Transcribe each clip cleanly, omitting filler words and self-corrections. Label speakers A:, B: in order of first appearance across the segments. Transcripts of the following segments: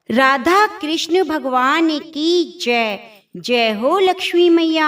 A: राधा कृष्ण भगवान की जय। जय हो लक्ष्मी मैया।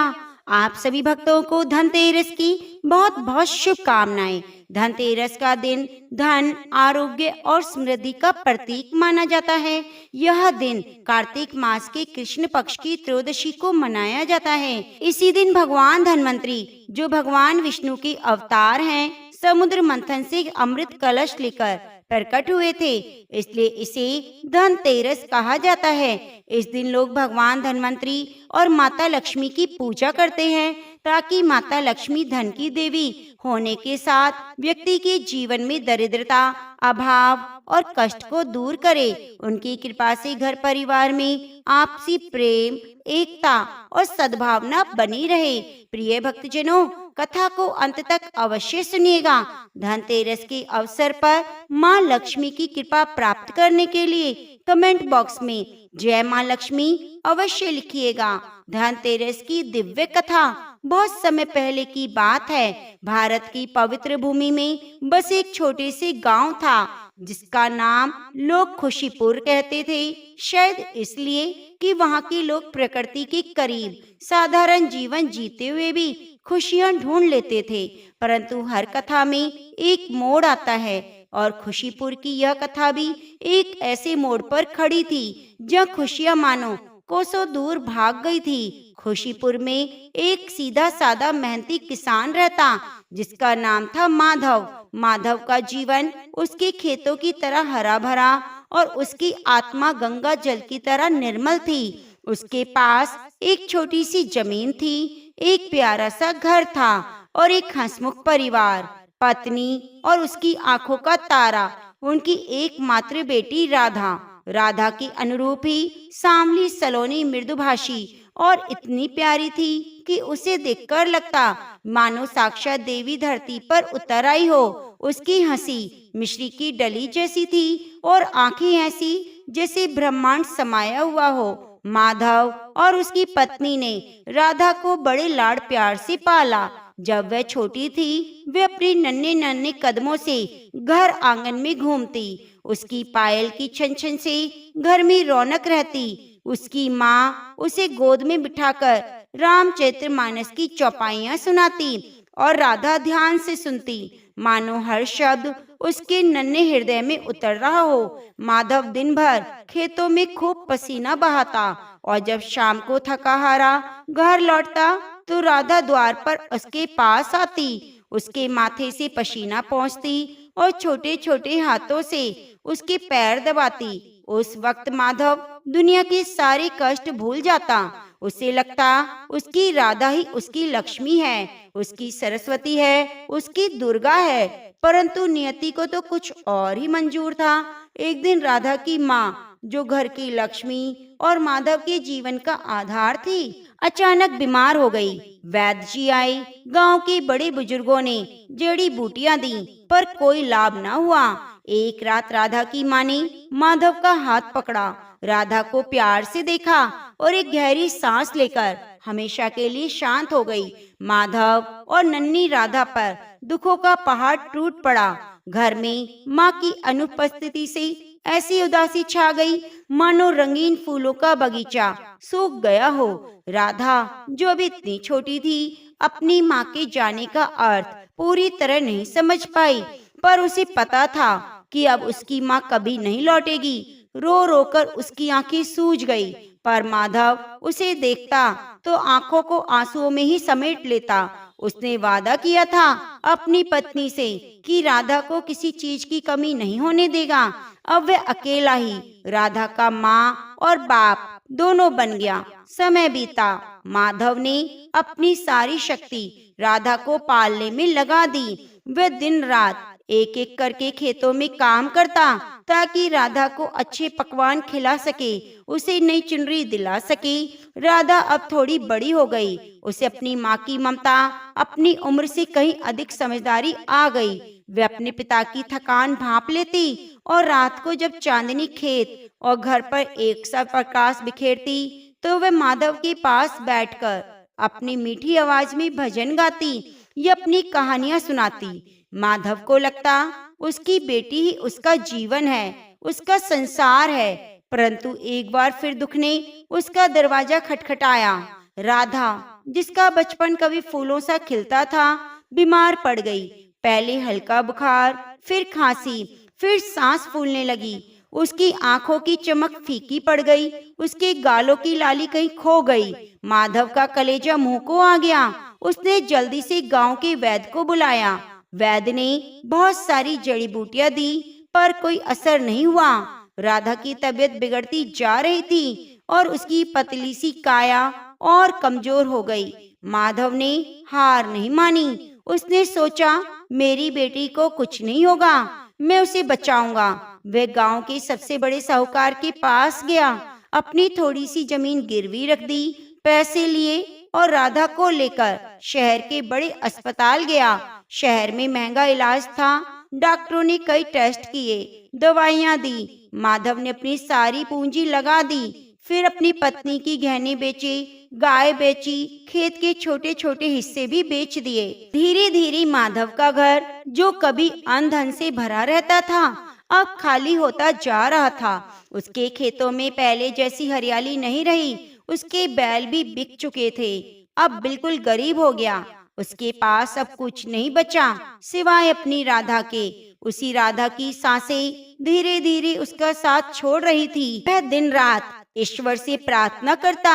A: आप सभी भक्तों को धनतेरस की बहुत बहुत शुभकामनाएं। धनतेरस का दिन धन, आरोग्य और समृद्धि का प्रतीक माना जाता है। यह दिन कार्तिक मास के कृष्ण पक्ष की त्रयोदशी को मनाया जाता है। इसी दिन भगवान धन्वंतरी, जो भगवान विष्णु के अवतार हैं, समुद्र मंथन से अमृत कलश लेकर प्रकट हुए थे, इसलिए इसे धनतेरस कहा जाता है। इस दिन लोग भगवान धन्वंतरी और माता लक्ष्मी की पूजा करते हैं, ताकि माता लक्ष्मी धन की देवी होने के साथ व्यक्ति के जीवन में दरिद्रता, अभाव और कष्ट को दूर करे। उनकी कृपा से घर परिवार में आपसी प्रेम, एकता और सद्भावना बनी रहे। प्रिय भक्तजनों, कथा को अंत तक अवश्य सुनिएगा। धनतेरस के अवसर पर माँ लक्ष्मी की कृपा प्राप्त करने के लिए कमेंट बॉक्स में जय माँ लक्ष्मी अवश्य लिखिएगा। धनतेरस की दिव्य कथा बहुत समय पहले की बात है। भारत की पवित्र भूमि में बस एक छोटे से गांव था, जिसका नाम लोग खुशीपुर कहते थे। शायद इसलिए कि वहाँ के लोग प्रकृति के करीब साधारण जीवन जीते हुए भी खुशियाँ ढूंढ लेते थे। परंतु हर कथा में एक मोड़ आता है, और खुशीपुर की यह कथा भी एक ऐसे मोड़ पर खड़ी थी, जहाँ खुशियाँ मानो कोसों दूर भाग गई थी। खुशीपुर में एक सीधा सादा मेहनती किसान रहता, जिसका नाम था माधव। माधव का जीवन उसके खेतों की तरह हरा भरा और उसकी आत्मा गंगा जल की तरह निर्मल थी। उसके पास एक छोटी सी जमीन थी, एक प्यारा सा घर था और एक हंसमुख परिवार, पत्नी और उसकी आंखों का तारा, उनकी एकमात्र बेटी राधा। राधा के अनुरूप ही सांवली, सलोनी, मृदुभाषी और इतनी प्यारी थी कि उसे देखकर लगता मानो साक्षात देवी धरती पर उतर आई हो। उसकी हंसी मिश्री की डली जैसी थी और आंखें ऐसी जैसे ब्रह्मांड समाया हुआ हो। माधव और उसकी पत्नी ने राधा को बड़े लाड़ प्यार से पाला। जब वह छोटी थी, वे अपने नन्हे नन्हे कदमों से घर आंगन में घूमती। उसकी पायल की छन छन से घर में रौनक रहती। उसकी माँ उसे गोद में बिठाकर रामचरितमानस की चौपाइयाँ सुनाती और राधा ध्यान से सुनती, मानो हर शब्द उसके नन्हे हृदय में उतर रहा हो। माधव दिन भर खेतों में खूब पसीना बहाता, और जब शाम को थका हारा घर लौटता तो राधा द्वार पर उसके पास आती, उसके माथे से पसीना पोंछती और छोटे छोटे हाथों से उसके पैर दबाती। उस वक्त माधव दुनिया के सारे कष्ट भूल जाता। उसे लगता उसकी राधा ही उसकी लक्ष्मी है, उसकी सरस्वती है, उसकी दुर्गा है। परंतु नियति को तो कुछ और ही मंजूर था। एक दिन राधा की माँ, जो घर की लक्ष्मी और माधव के जीवन का आधार थी, अचानक बीमार हो गई। वैद्य जी आए, गांव के बड़े बुजुर्गों ने जड़ी बूटियां दी, पर कोई लाभ न हुआ। एक रात राधा की माँ ने माधव का हाथ पकड़ा, राधा को प्यार से देखा और एक गहरी सांस लेकर हमेशा के लिए शांत हो गई। माधव और नन्ही राधा पर दुखों का पहाड़ टूट पड़ा। घर में माँ की अनुपस्थिति से ऐसी उदासी छा गई, मानो रंगीन फूलों का बगीचा सूख गया हो। राधा, जो अभी इतनी छोटी थी, अपनी माँ के जाने का अर्थ पूरी तरह नहीं समझ पाई, पर उसे पता था कि अब उसकी माँ कभी नहीं लौटेगी। रो रो कर उसकी आंखें सूज गई, पर माधव उसे देखता तो आंखों को आंसुओं में ही समेट लेता। उसने वादा किया था अपनी पत्नी से कि राधा को किसी चीज की कमी नहीं होने देगा। अब वह अकेला ही राधा का माँ और बाप दोनों बन गया। समय बीता, माधव ने अपनी सारी शक्ति राधा को पालने में लगा दी। वह दिन रात एक एक करके खेतों में काम करता, ताकि राधा को अच्छे पकवान खिला सके, उसे नई चुनरी दिला सके। राधा अब थोड़ी बड़ी हो गई, उसे अपनी माँ की ममता, अपनी उम्र से कहीं अधिक समझदारी आ गई। वह अपने पिता की थकान भांप लेती और रात को जब चांदनी खेत और घर पर एक सा प्रकाश बिखेरती, तो वह माधव के पास बैठकर अपनी मीठी आवाज में भजन गाती या अपनी कहानियां सुनाती। माधव को लगता उसकी बेटी ही उसका जीवन है, उसका संसार है। परंतु एक बार फिर दुख ने उसका दरवाजा खटखटाया। राधा, जिसका बचपन कभी फूलों सा खिलता था, बीमार पड़ गई। पहले हल्का बुखार, फिर खांसी, फिर सांस फूलने लगी। उसकी आंखों की चमक फीकी पड़ गई, उसके गालों की लाली कहीं खो गई। माधव का कलेजा मुंह को आ गया। उसने जल्दी से गांव के वैद्य को बुलाया। वैद्य ने बहुत सारी जड़ी बूटियां दी, पर कोई असर नहीं हुआ। राधा की तबीयत बिगड़ती जा रही थी और उसकी पतली सी काया और कमजोर हो गई। माधव ने हार नहीं मानी। उसने सोचा, मेरी बेटी को कुछ नहीं होगा, मैं उसे बचाऊंगा। वह गांव के सबसे बड़े साहूकार के पास गया, अपनी थोड़ी सी जमीन गिरवी रख दी, पैसे लिए और राधा को लेकर शहर के बड़े अस्पताल गया। शहर में महंगा इलाज था। डॉक्टरों ने कई टेस्ट किए, दवाइयां दी। माधव ने अपनी सारी पूंजी लगा दी। फिर अपनी पत्नी की गहने बेचे, गाय बेची, खेत के छोटे छोटे हिस्से भी बेच दिए। धीरे धीरे माधव का घर, जो कभी अन्न धन से भरा रहता था, अब खाली होता जा रहा था। उसके खेतों में पहले जैसी हरियाली नहीं रही। उसके बैल भी बिक चुके थे। अब बिल्कुल गरीब हो गया। उसके पास अब कुछ नहीं बचा सिवाय अपनी राधा के। उसी राधा की सांसें धीरे धीरे उसका साथ छोड़ रही थी। वह दिन रात ईश्वर से प्रार्थना करता,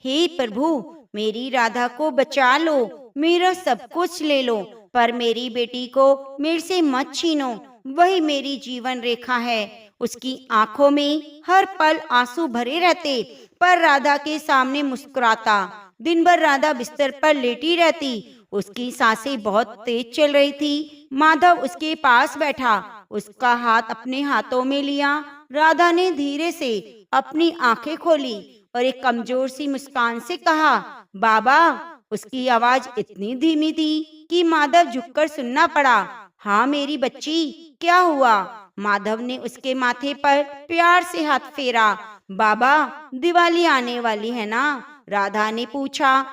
A: हे प्रभु, मेरी राधा को बचा लो, मेरा सब कुछ ले लो, पर मेरी बेटी को मेरे से मत छीनो। वही मेरी जीवन रेखा है। उसकी आंखों में हर पल आंसू भरे रहते, पर राधा के सामने मुस्कुराता। दिन भर राधा बिस्तर पर लेटी रहती। उसकी सांसें बहुत तेज चल रही थी। माधव उसके पास बैठा, उसका हाथ अपने हाथों में लिया। राधा ने धीरे से अपनी आंखें खोली और एक कमजोर सी मुस्कान से कहा, बाबा। उसकी आवाज इतनी धीमी थी कि माधव झुककर सुनना पड़ा। हाँ मेरी बच्ची, क्या हुआ? माधव ने उसके माथे पर प्यार से हाथ फेरा। बाबा, दिवाली आने वाली है ना? राधा ने पूछा।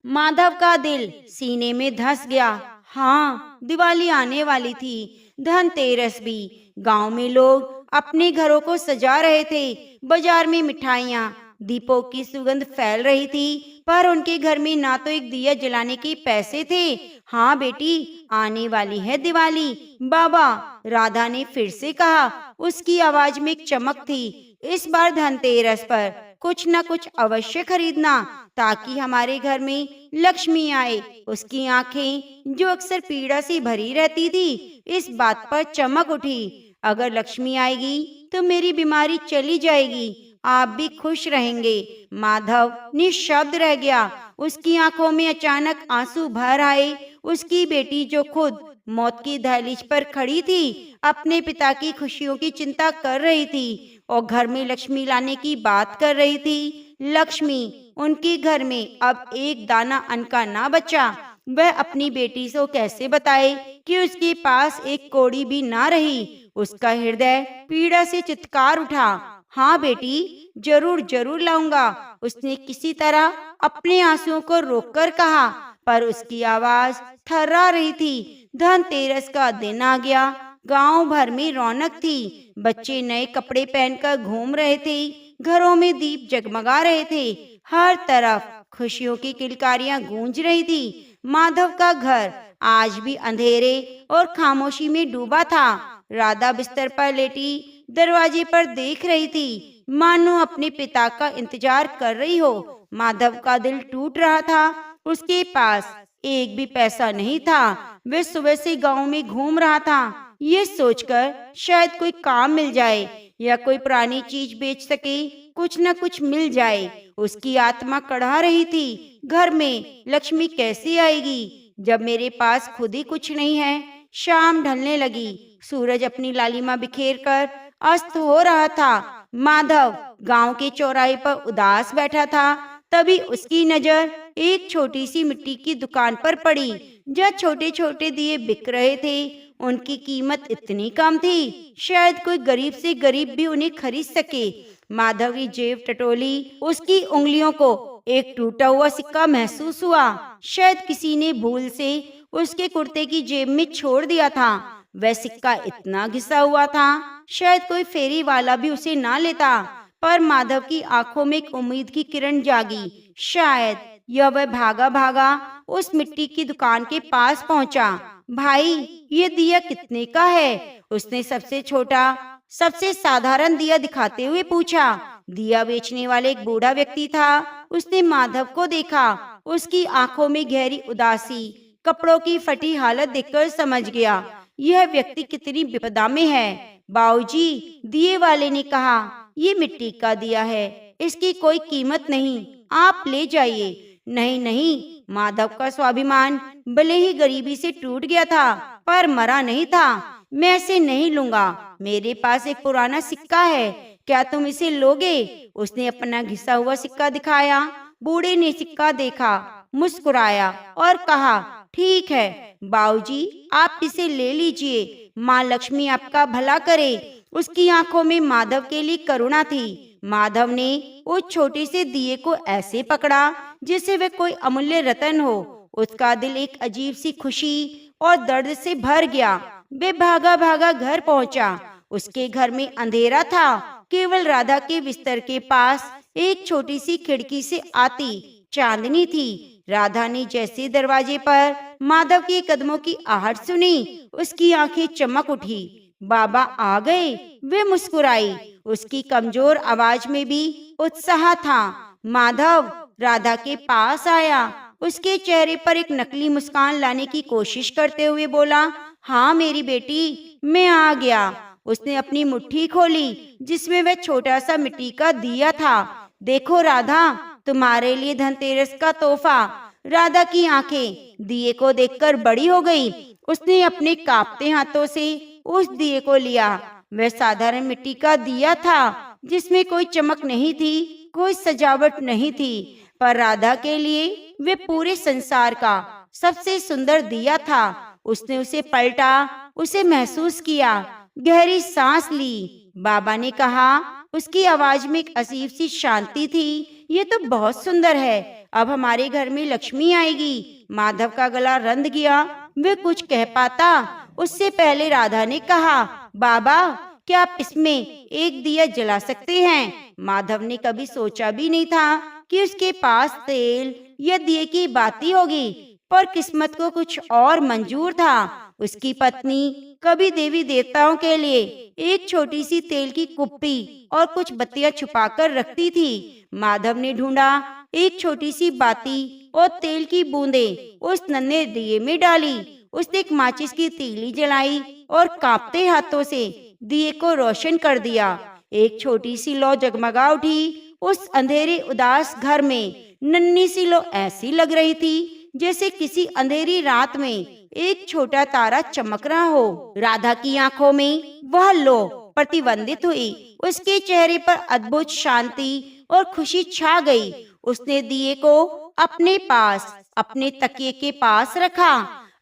A: माधव का दिल सीने में धंस गया। हाँ, दिवाली आने वाली थी, धनतेरस भी। गांव में लोग अपने घरों को सजा रहे थे। बाजार में मिठाइयाँ, दीपों की सुगंध फैल रही थी, पर उनके घर में ना तो एक दिया जलाने के पैसे थे। हाँ बेटी, आने वाली है दिवाली। बाबा, राधा ने फिर से कहा। उसकी आवाज में एक चमक थी। इस बार धनतेरस पर कुछ न कुछ अवश्य खरीदना, ताकि हमारे घर में लक्ष्मी आए। उसकी आंखें, जो अक्सर पीड़ा से भरी रहती थी, इस बात पर चमक उठी। अगर लक्ष्मी आएगी तो मेरी बीमारी चली जाएगी, आप भी खुश रहेंगे। माधव निशब्द रह गया। उसकी आंखों में अचानक आंसू भर आए। उसकी बेटी, जो खुद मौत की दहलीज पर खड़ी थी, अपने पिता की खुशियों की चिंता कर रही थी और घर में लक्ष्मी लाने की बात कर रही थी। लक्ष्मी, उनके घर में अब एक दाना अन्न का ना बचा। वह अपनी बेटी से कैसे बताए कि उसके पास एक कौड़ी भी ना रही। उसका हृदय पीड़ा से चित्कार उठा। हाँ बेटी, जरूर जरूर लाऊंगा, उसने किसी तरह अपने आंसुओं को रोककर कहा, पर उसकी आवाज थर्रा रही थी। धनतेरस का दिन आ गया। गांव भर में रौनक थी। बच्चे नए कपड़े पहनकर घूम रहे थे। घरों में दीप जगमगा रहे थे। हर तरफ खुशियों की किलकारियां गूंज रही थी। माधव का घर आज भी अंधेरे और खामोशी में डूबा था। राधा बिस्तर पर लेटी दरवाजे पर देख रही थी, मानो अपने पिता का इंतजार कर रही हो। माधव का दिल टूट रहा था। उसके पास एक भी पैसा नहीं था। वह सुबह से गांव में घूम रहा था, ये सोचकर शायद कोई काम मिल जाए या कोई पुरानी चीज बेच सके, कुछ न कुछ मिल जाए। उसकी आत्मा कढ़ा रही थी। घर में लक्ष्मी कैसे आएगी जब मेरे पास खुद ही कुछ नहीं है? शाम ढलने लगी। सूरज अपनी लालिमा बिखेर कर अस्त हो रहा था। माधव गांव के चौराहे पर उदास बैठा था। तभी उसकी नजर एक छोटी सी मिट्टी की दुकान पर पड़ी, जहाँ छोटे छोटे दिए बिक रहे थे। उनकी कीमत इतनी कम थी, शायद कोई गरीब से गरीब भी उन्हें खरीद सके। माधव की जेब टटोली। उसकी उंगलियों को एक टूटा हुआ सिक्का महसूस हुआ। शायद किसी ने भूल से उसके कुर्ते की जेब में छोड़ दिया था। वह सिक्का इतना घिसा हुआ था शायद कोई फेरी वाला भी उसे ना लेता। पर माधव की आंखों में एक उम्मीद की किरण जागी। शायद यह वह भागा भागा उस मिट्टी की दुकान के पास पहुंचा। भाई, ये दिया कितने का है? उसने सबसे छोटा, सबसे साधारण दिया दिखाते हुए पूछा। दिया बेचने वाले एक बूढ़ा व्यक्ति था। उसने माधव को देखा। उसकी आंखों में गहरी उदासी, कपड़ों की फटी हालत देखकर समझ गया यह व्यक्ति कितनी विपदा में है। बाबूजी, दिए वाले ने कहा, ये मिट्टी का दिया है, इसकी कोई कीमत नहीं, आप ले जाइए। नहीं नहीं, माधव का स्वाभिमान भले ही गरीबी से टूट गया था पर मरा नहीं था। मैं ऐसे नहीं लूंगा। मेरे पास एक पुराना सिक्का है, क्या तुम इसे लोगे? उसने अपना घिसा हुआ सिक्का दिखाया। बूढ़े ने सिक्का देखा, मुस्कुराया और कहा, ठीक है बाबूजी, आप इसे ले लीजिए। माँ लक्ष्मी आपका भला करे। उसकी आंखों में माधव के लिए करुणा थी। माधव ने उस छोटे से दिए को ऐसे पकड़ा जैसे वह कोई अमूल्य रतन हो। उसका दिल एक अजीब सी खुशी और दर्द से भर गया। वे भागा भागा घर पहुंचा। उसके घर में अंधेरा था। केवल राधा के बिस्तर के पास एक छोटी सी खिड़की से आती चांदनी थी। राधा ने जैसे दरवाजे पर माधव के कदमों की आहट सुनी, उसकी आंखें चमक उठी। बाबा आ गए, वे मुस्कुराई। उसकी कमजोर आवाज में भी उत्साह था। माधव राधा के पास आया। उसके चेहरे पर एक नकली मुस्कान लाने की कोशिश करते हुए बोला, हाँ मेरी बेटी, मैं आ गया। उसने अपनी मुट्ठी खोली जिसमें वह छोटा सा मिट्टी का दिया था। देखो राधा, तुम्हारे लिए धनतेरस का तोहफा। राधा की आंखें दिए को देखकर बड़ी हो गई। उसने अपने कांपते हाथों से उस दिए को लिया। वह साधारण मिट्टी का दिया था जिसमें कोई चमक नहीं थी, कोई सजावट नहीं थी, पर राधा के लिए वे पूरे संसार का सबसे सुंदर दिया था। उसने उसे पलटा, उसे महसूस किया, गहरी सांस ली। बाबा ने कहा, उसकी आवाज में एक अजीब सी शांति थी, ये तो बहुत सुंदर है, अब हमारे घर में लक्ष्मी आएगी। माधव का गला रंध गया। वे कुछ कह पाता उससे पहले राधा ने कहा, बाबा क्या आप इसमें एक दिया जला सकते हैं? माधव ने कभी सोचा भी नहीं था कि उसके पास तेल या दिए की बाती होगी, पर किस्मत को कुछ और मंजूर था। उसकी पत्नी कभी देवी देवताओं के लिए एक छोटी सी तेल की कुप्पी और कुछ बत्तियां छुपाकर रखती थी। माधव ने ढूंढा, एक छोटी सी बाती और तेल की बूंदें उस नन्हे दिए में डाली। उसने एक माचिस की तीली जलाई और कांपते हाथों से दिए को रोशन कर दिया। एक छोटी सी लौ जगमगा उठी। उस अंधेरे उदास घर में नन्ही सी लौ ऐसी लग रही थी जैसे किसी अंधेरी रात में एक छोटा तारा चमक रहा हो। राधा की आंखों में वह लौ प्रतिबंधित हुई। उसके चेहरे पर अद्भुत शांति और खुशी छा गई। उसने दिए को अपने पास, अपने तकिए के पास रखा।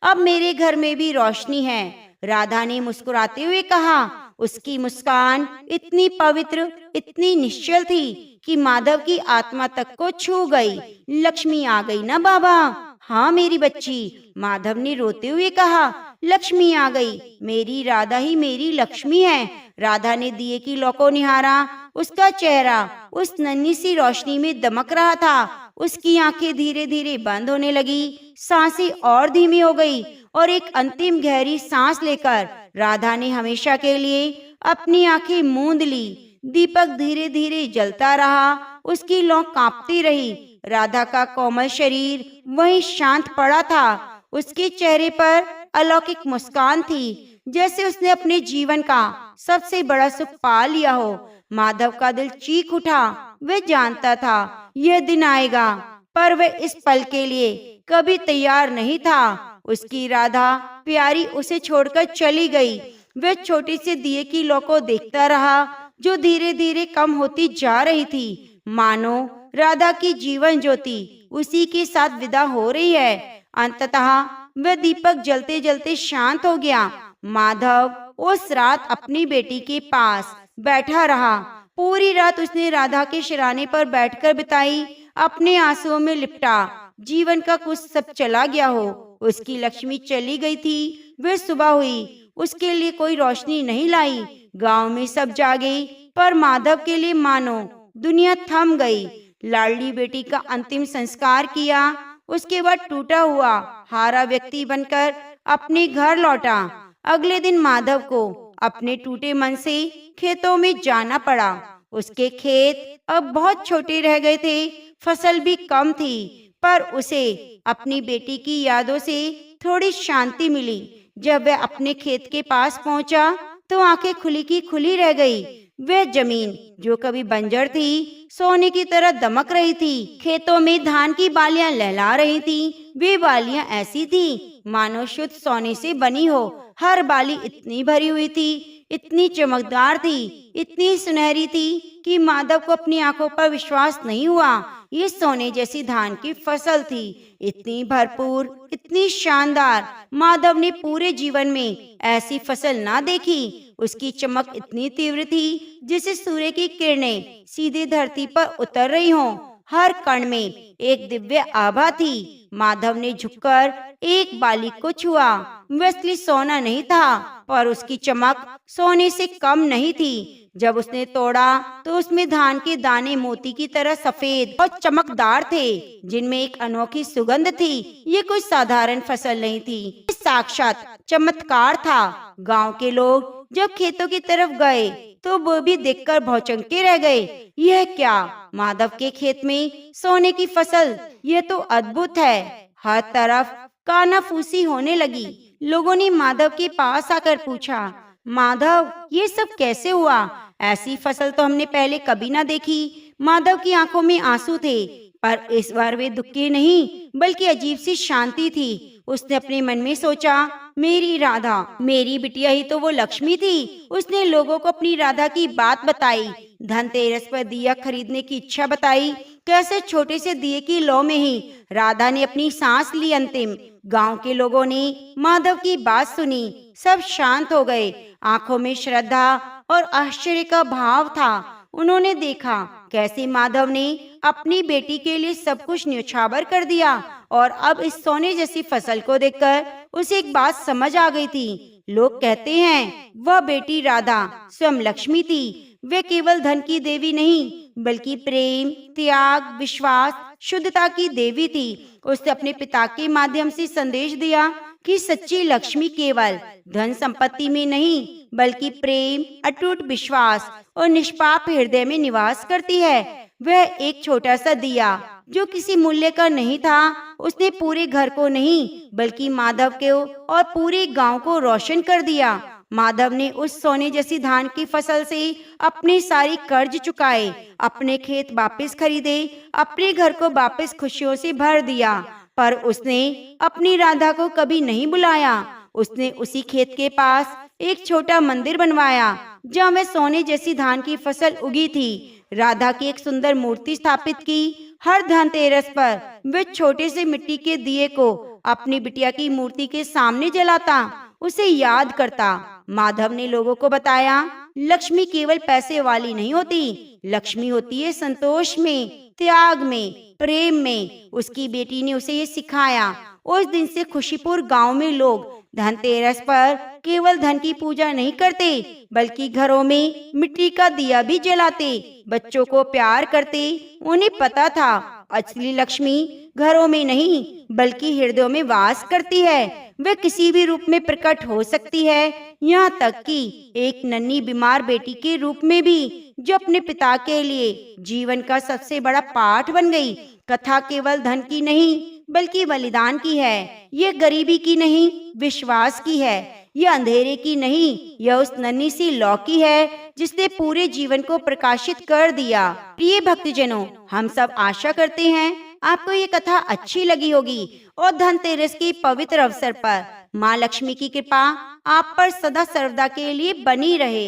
A: अब मेरे घर में भी रोशनी है, राधा ने मुस्कुराते हुए कहा। उसकी मुस्कान इतनी पवित्र, इतनी निश्चल थी कि माधव की आत्मा तक को छू गई। लक्ष्मी आ गई ना बाबा? हाँ मेरी बच्ची, माधव ने रोते हुए कहा। लक्ष्मी आ गई, मेरी राधा ही मेरी लक्ष्मी है। राधा ने दिए की लौ को निहारा। उसका चेहरा उस नन्ही सी रोशनी में दमक रहा था। उसकी आंखें धीरे धीरे बंद होने लगी, सांसें और धीमी हो गई और एक अंतिम गहरी सांस लेकर राधा ने हमेशा के लिए अपनी आंखें मूंद ली। दीपक धीरे धीरे जलता रहा, उसकी लौ कांपती रही। राधा का कोमल शरीर वहीं शांत पड़ा था। उसके चेहरे पर अलौकिक मुस्कान थी, जैसे उसने अपने जीवन का सबसे बड़ा सुख पा लिया हो। माधव का दिल चीख उठा। वह जानता था यह दिन आएगा, पर वह इस पल के लिए कभी तैयार नहीं था। उसकी राधा प्यारी उसे छोड़कर चली गई। वह छोटे से दिए की लौ को देखता रहा जो धीरे धीरे कम होती जा रही थी। मानो राधा की जीवन ज्योति उसी के साथ विदा हो रही है। अंततः वह दीपक जलते जलते शांत हो गया। माधव उस रात अपनी बेटी के पास बैठा रहा। पूरी रात उसने राधा के सिरहाने पर बैठकर बिताई, अपने आंसुओं में लिपटा। जीवन का कुछ सब चला गया हो, उसकी लक्ष्मी चली गई थी। वह सुबह हुई, उसके लिए कोई रोशनी नहीं लाई। गांव में सब जागे, पर माधव के लिए मानो दुनिया थम गई। लाडली बेटी का अंतिम संस्कार किया, उसके बाद टूटा हुआ हारा व्यक्ति बनकर अपने घर लौटा। अगले दिन माधव को अपने टूटे मन से खेतों में जाना पड़ा। उसके खेत अब बहुत छोटे रह गए थे, फसल भी कम थी, पर उसे अपनी बेटी की यादों से थोड़ी शांति मिली। जब वह अपने खेत के पास पहुंचा तो आंखें खुली की खुली रह गई। वह जमीन जो कभी बंजर थी सोने की तरह दमक रही थी। खेतों में धान की बालियां लहला रही थी। वे बालियां ऐसी थी मानो शुद्ध सोने से बनी हो। हर बाली इतनी भरी हुई थी, इतनी चमकदार थी, इतनी सुनहरी थी कि माधव को अपनी आंखों पर विश्वास नहीं हुआ। ये सोने जैसी धान की फसल थी, इतनी भरपूर, इतनी शानदार। माधव ने पूरे जीवन में ऐसी फसल ना देखी। उसकी चमक इतनी तीव्र थी जैसे सूर्य की किरणें सीधे धरती पर उतर रही हों। हर कण में एक दिव्य आभा थी। माधव ने झुककर एक बाली को छुआ। वह असली सोना नहीं था, पर उसकी चमक सोने से कम नहीं थी। जब उसने तोड़ा तो उसमें धान के दाने मोती की तरह सफेद और चमकदार थे, जिनमें एक अनोखी सुगंध थी। ये कोई साधारण फसल नहीं थी, ये साक्षात चमत्कार था। गांव के लोग जब खेतों की तरफ गए तो वो भी देखकर भौचक्के रह गए। यह क्या? माधव के खेत में सोने की फसल, यह तो अद्भुत है। हर तरफ कानाफूसी होने लगी। लोगों ने माधव के पास आकर पूछा, माधव ये सब कैसे हुआ? ऐसी फसल तो हमने पहले कभी ना देखी। माधव की आंखों में आंसू थे, पर इस बार वे दुख के नहीं बल्कि अजीब सी शांति थी। उसने अपने मन में सोचा, मेरी राधा, मेरी बिटिया ही तो वो लक्ष्मी थी। उसने लोगों को अपनी राधा की बात बताई, धनतेरस पर दिया खरीदने की इच्छा बताई। कैसे छोटे से दिए की लौ में ही राधा ने अपनी सांस ली अंतिम। गांव के लोगों ने माधव की बात सुनी, सब शांत हो गए। आंखों में श्रद्धा और आश्चर्य का भाव था। उन्होंने देखा कैसे माधव ने अपनी बेटी के लिए सब कुछ न्यौछावर कर दिया, और अब इस सोने जैसी फसल को देखकर उसे एक बात समझ आ गई थी। लोग कहते हैं वह बेटी राधा स्वयं लक्ष्मी थी। वे केवल धन की देवी नहीं बल्कि प्रेम, त्याग, विश्वास, शुद्धता की देवी थी। उसने अपने पिता के माध्यम से संदेश दिया कि सच्ची लक्ष्मी केवल धन संपत्ति में नहीं बल्कि प्रेम, अटूट विश्वास और निष्पाप हृदय में निवास करती है। वह एक छोटा सा दिया जो किसी मूल्य का नहीं था, उसने पूरे घर को नहीं बल्कि माधव को और पूरे गांव को रोशन कर दिया। माधव ने उस सोने जैसी धान की फसल से अपने सारे कर्ज चुकाए, अपने खेत वापस खरीदे, अपने घर को वापस खुशियों से भर दिया। पर उसने अपनी राधा को कभी नहीं बुलाया। उसने उसी खेत के पास एक छोटा मंदिर बनवाया जहाँ वह सोने जैसी धान की फसल उगी थी। राधा की एक सुंदर मूर्ति स्थापित की। हर धनतेरस पर वह छोटे से मिट्टी के दिए को अपनी बिटिया की मूर्ति के सामने जलाता, उसे याद करता। माधव ने लोगों को बताया, लक्ष्मी केवल पैसे वाली नहीं होती, लक्ष्मी होती है संतोष में, त्याग में, प्रेम में। उसकी बेटी ने उसे ये सिखाया। उस दिन से खुशीपुर गांव में लोग धनतेरस पर केवल धन की पूजा नहीं करते बल्कि घरों में मिट्टी का दिया भी जलाते, बच्चों को प्यार करते। उन्हें पता था असली लक्ष्मी घरों में नहीं बल्कि हृदयों में वास करती है। वह किसी भी रूप में प्रकट हो सकती है, यहाँ तक कि एक नन्ही बीमार बेटी के रूप में भी, जो अपने पिता के लिए जीवन का सबसे बड़ा पाठ बन गई। कथा केवल धन की नहीं बल्कि बलिदान की है। ये गरीबी की नहीं, विश्वास की है। यह अंधेरे की नहीं, यह उस नन्ही सी लौ की है जिसने पूरे जीवन को प्रकाशित कर दिया। प्रिय भक्तजनों, हम सब आशा करते हैं आपको ये कथा अच्छी लगी होगी और धनतेरस के पवित्र अवसर पर माँ लक्ष्मी की कृपा आप पर सदा सर्वदा के लिए बनी रहे।